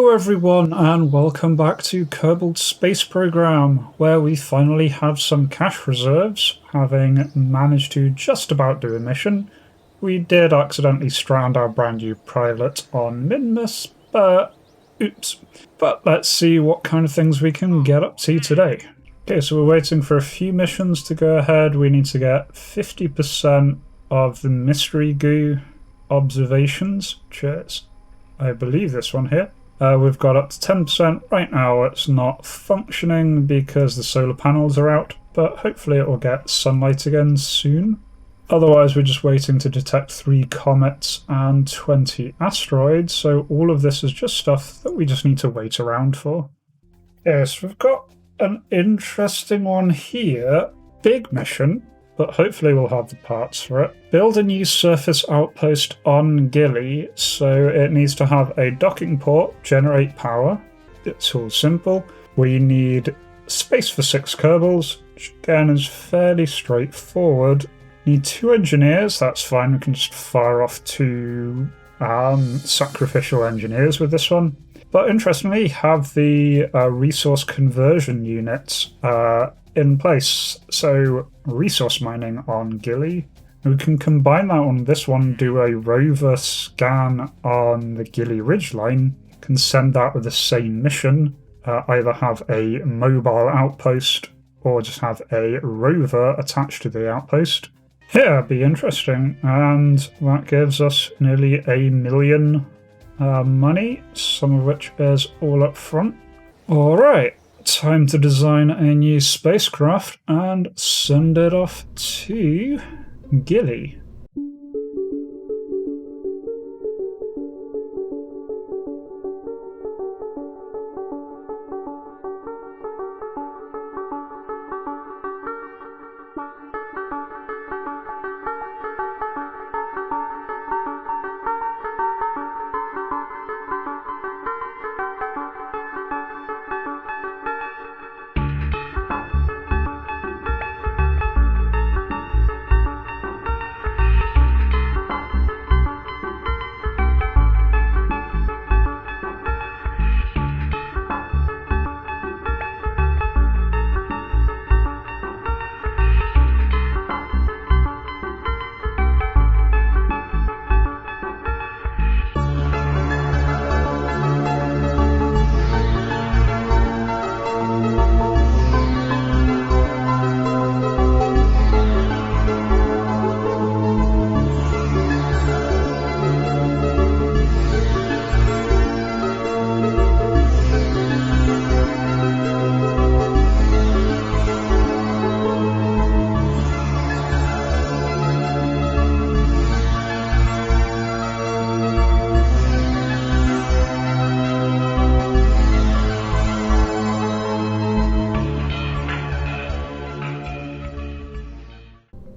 Hello everyone and welcome back to Kerbal Space Program, where we finally have some cash reserves, having managed to just about do a mission. We did accidentally strand our brand new pilot on Minmus, but oops. But let's see what kind of things we can get up to today. Okay, so we're waiting for a few missions to go ahead. We need to get 50% of the mystery goo observations. Cheers. I believe this one here. We've got up to 10%. Right now it's not functioning because the solar panels are out, but hopefully it will get sunlight again soon. Otherwise we're just waiting to detect 3 comets and 20 asteroids, so all of this is just stuff that we just need to wait around for. Yes, we've got an interesting one here. Big mission, but hopefully we'll have the parts for it. Build a new surface outpost on Gilly, so it needs to have a docking port, generate power. It's all simple. We need space for 6 Kerbals, which again is fairly straightforward. Need 2 engineers, that's fine, we can just fire off 2 sacrificial engineers with this one. But interestingly, have the resource conversion units in place. So resource mining on Gilly. We can combine that on this one, do a rover scan on the Gilly ridgeline, can send that with the same mission, either have a mobile outpost or just have a rover attached to the outpost. Yeah, be interesting, and that gives us nearly 1 million money, some of which is all up front. Alright, time to design a new spacecraft and send it off to Gilly.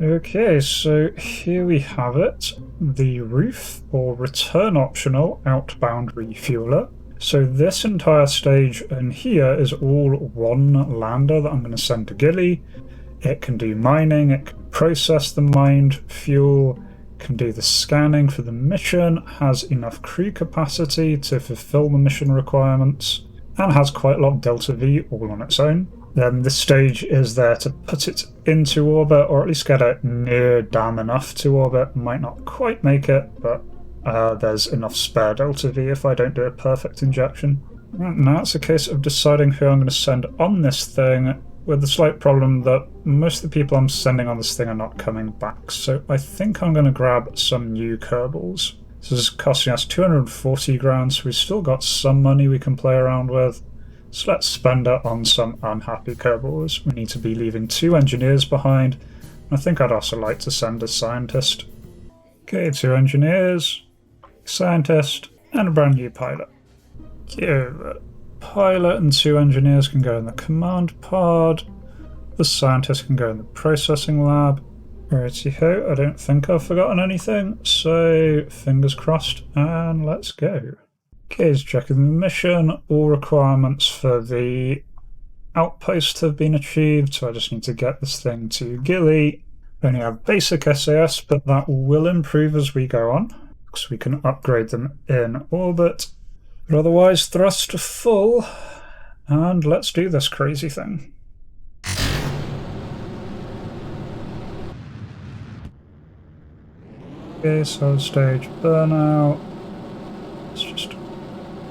Okay, so here we have it, the roof or return optional outbound refueler. So this entire stage in here is all one lander that I'm going to send to Gilly. It can do mining, it can process the mined fuel, can do the scanning for the mission, has enough crew capacity to fulfill the mission requirements, and has quite a lot of Delta V all on its own. Then this stage is there to put it into orbit, or at least get it near damn enough to orbit. Might not quite make it, but there's enough spare Delta V if I don't do a perfect injection. Right, now it's a case of deciding who I'm going to send on this thing, with the slight problem that most of the people I'm sending on this thing are not coming back. So I think I'm going to grab some new Kerbals. This is costing us 240 grand, so we've still got some money we can play around with. So let's spend it on some unhappy Kerbals. We need to be leaving 2 engineers behind. I think I'd also like to send a scientist. Okay, 2 engineers, scientist, and a brand new pilot. Give pilot and 2 engineers can go in the command pod. The scientist can go in the processing lab. Righty-ho, I don't think I've forgotten anything, so fingers crossed, and let's go. Okay, it's checking the mission. All requirements for the outpost have been achieved, so I just need to get this thing to Gilly. We only have basic SAS, but that will improve as we go on, because we can upgrade them in orbit. But otherwise, thrust to full, and let's do this crazy thing. Okay, solid stage burnout. Let's just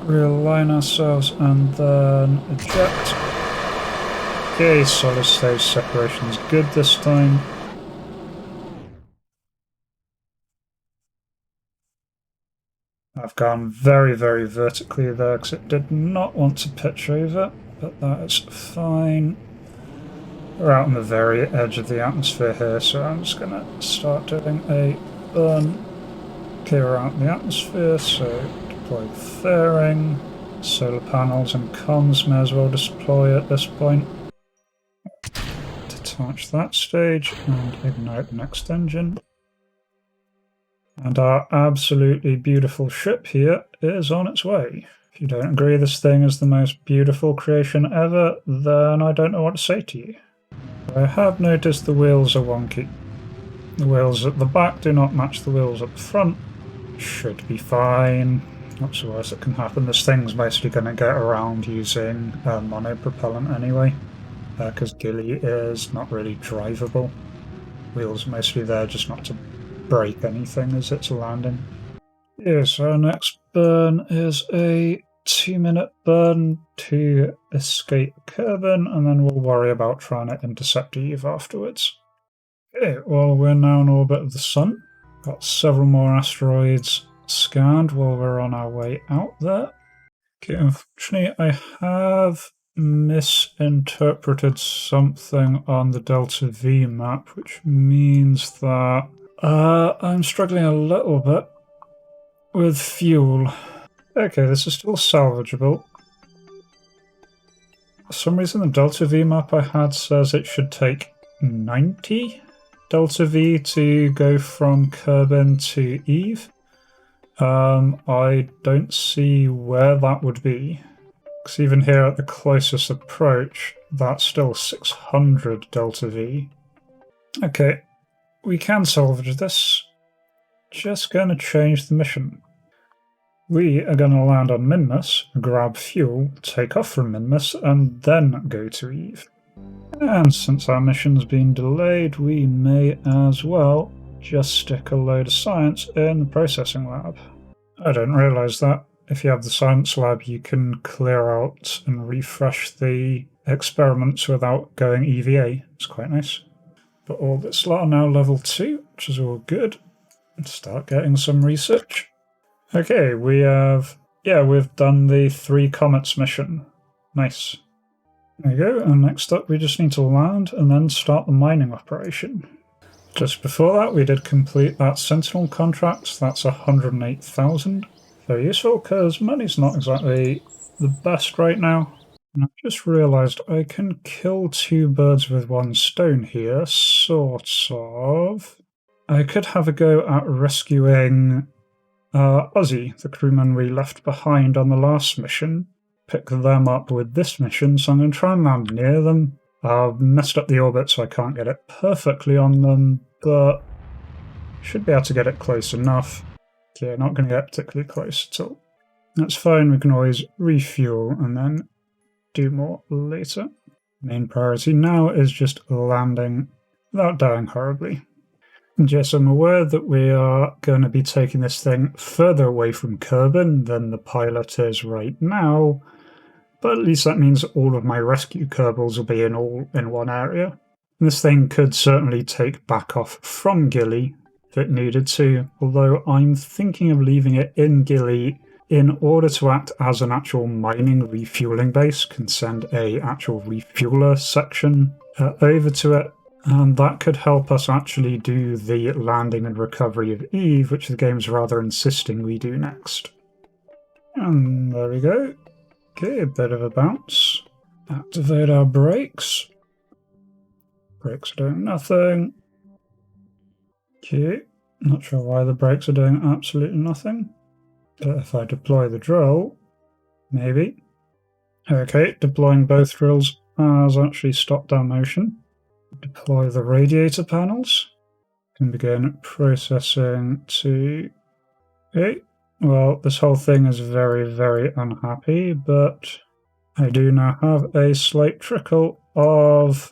realign ourselves and then eject. Okay, solid stage separation is good this time. I've gone very, very vertically there because it did not want to pitch over, but that is fine. We're out on the very edge of the atmosphere here, so I'm just going to start doing a burn. Okay, we're out in the atmosphere, so deploy fairing, solar panels and comms may as well deploy at this point. Detach that stage and ignite the next engine. And our absolutely beautiful ship here is on its way. If you don't agree this thing is the most beautiful creation ever, then I don't know what to say to you. I have noticed the wheels are wonky. The wheels at the back do not match the wheels at the front. Should be fine. What's the worst that can happen? This thing's basically going to get around using monopropellant anyway, because Gilly is not really drivable. Wheels are mostly there just not to break anything as it's landing. Yes, our next burn is a 2-minute burn to escape Kerbin, and then we'll worry about trying to intercept Eve afterwards. Okay, well, we're now in orbit of the Sun. Got several more asteroids scanned while we're on our way out there. Okay, unfortunately, I have misinterpreted something on the Delta V map, which means that I'm struggling a little bit with fuel. Okay, this is still salvageable. For some reason, the Delta V map I had says it should take 90 Delta V to go from Kerbin to Eve. I don't see where that would be, because even here at the closest approach, that's still 600 Delta V. Okay, we can salvage this. Just going to change the mission. We are going to land on Minmus, grab fuel, take off from Minmus, and then go to Eve. And since our mission's been delayed, we may as well just stick a load of science in the processing lab. I didn't realise that. If you have the science lab, you can clear out and refresh the experiments without going EVA. It's quite nice. But all that's are now level 2, which is all good. Let's start getting some research. Okay, we've done the 3 comets mission. Nice. There you go, and next up we just need to land and then start the mining operation. Just before that, we did complete that Sentinel contract. That's 108,000. Very useful, because money's not exactly the best right now. And I've just realised I can kill 2 birds with 1 stone here, sort of. I could have a go at rescuing Ozzy, the crewman we left behind on the last mission. Pick them up with this mission, so I'm going to try and land near them. I've messed up the orbit so I can't get it perfectly on them, but should be able to get it close enough. Yeah, not going to get particularly close at all. That's fine, we can always refuel and then do more later. Main priority now is just landing without dying horribly. And yes, I'm aware that we are going to be taking this thing further away from Kerbin than the pilot is right now, but at least that means all of my rescue Kerbals will be in one area. And this thing could certainly take back off from Gilly if it needed to, although I'm thinking of leaving it in Gilly in order to act as an actual mining refueling base, can send a actual refueler section over to it, and that could help us actually do the landing and recovery of Eve, which the game's rather insisting we do next. And there we go. Okay, a bit of a bounce. Activate our brakes. Brakes are doing nothing. Okay, not sure why the brakes are doing absolutely nothing. But if I deploy the drill, maybe. Okay, deploying both drills has actually stopped our motion. Deploy the radiator panels. Can begin processing to... Okay, Well, this whole thing is very, very unhappy, but I do now have a slight trickle of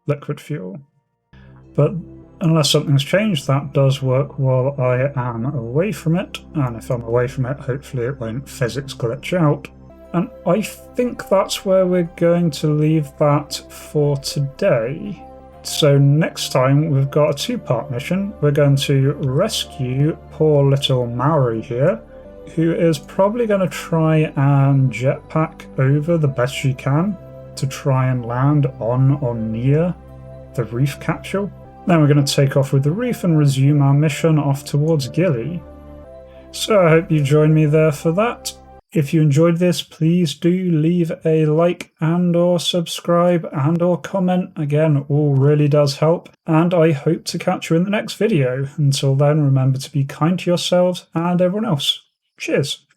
liquid fuel. But unless something's changed, that does work while I am away from it, and if I'm away from it, hopefully it won't physics glitch out. And I think that's where we're going to leave that for today. So next time we've got a two-part mission. We're going to rescue poor little Maori here, who is probably going to try and jetpack over the best she can to try and land on or near the reef capsule. Then we're going to take off with the reef and resume our mission off towards Gili. So I hope you join me there for that. If you enjoyed this, please do leave a like and or subscribe and or comment. Again, all really does help. And I hope to catch you in the next video. Until then, remember to be kind to yourselves and everyone else. Cheers.